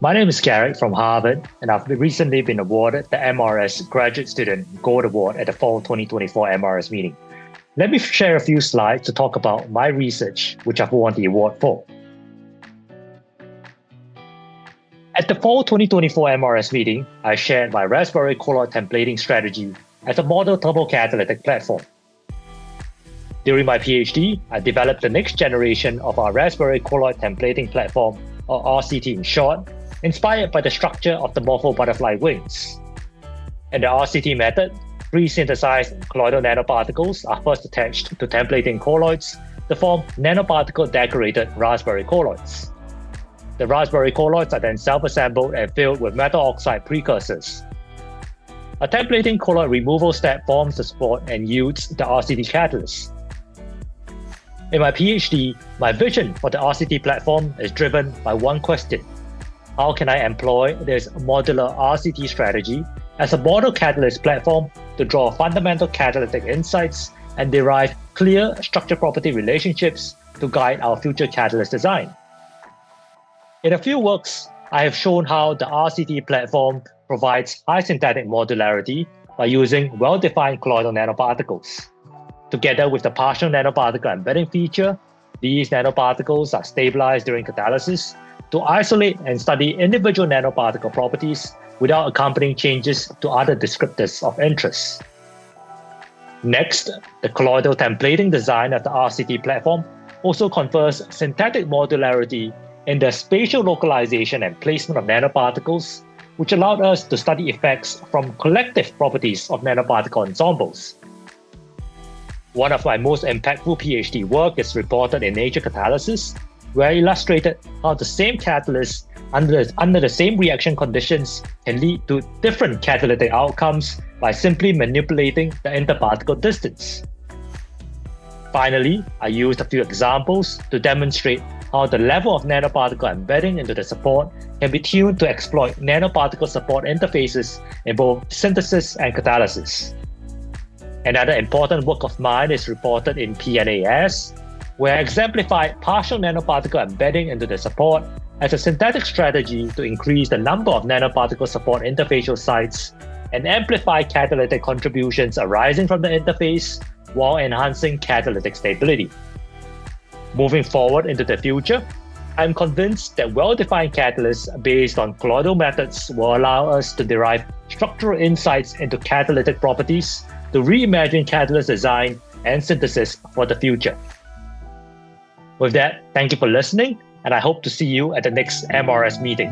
My name is Garrick from Harvard, and I've recently been awarded the MRS Graduate Student Gold Award at the Fall 2024 MRS meeting. Let me share a few slides to talk about my research, which I've won the award for. At the Fall 2024 MRS meeting, I shared my Raspberry colloid templating strategy as a model thermocatalytic platform. During my PhD, I developed the next generation of our Raspberry colloid templating platform, or RCT in short, inspired by the structure of the morpho butterfly wings. In the RCT method, pre-synthesized colloidal nanoparticles are first attached to templating colloids to form nanoparticle-decorated raspberry colloids. The raspberry colloids are then self-assembled and filled with metal oxide precursors. A templating colloid removal step forms the support and yields the RCT catalyst. In my PhD, my vision for the RCT platform is driven by one question: how can I employ this modular RCT strategy as a model catalyst platform to draw fundamental catalytic insights and derive clear structure property relationships to guide our future catalyst design? In a few works, I have shown how the RCT platform provides high synthetic modularity by using well-defined colloidal nanoparticles. Together with the partial nanoparticle embedding feature, these nanoparticles are stabilized during catalysis to isolate and study individual nanoparticle properties without accompanying changes to other descriptors of interest. Next, the colloidal templating design of the RCT platform also confers synthetic modularity in the spatial localization and placement of nanoparticles, which allowed us to study effects from collective properties of nanoparticle ensembles. One of my most impactful PhD work is reported in Nature Catalysis, where I illustrated how the same catalyst under the same reaction conditions can lead to different catalytic outcomes by simply manipulating the interparticle distance. Finally, I used a few examples to demonstrate how the level of nanoparticle embedding into the support can be tuned to exploit nanoparticle support interfaces in both synthesis and catalysis. Another important work of mine is reported in PNAS, where I exemplified partial nanoparticle embedding into the support as a synthetic strategy to increase the number of nanoparticle support interfacial sites and amplify catalytic contributions arising from the interface while enhancing catalytic stability. Moving forward into the future, I'm convinced that well-defined catalysts based on colloidal methods will allow us to derive structural insights into catalytic properties to reimagine catalyst design and synthesis for the future. With that, thank you for listening, and I hope to see you at the next MRS meeting.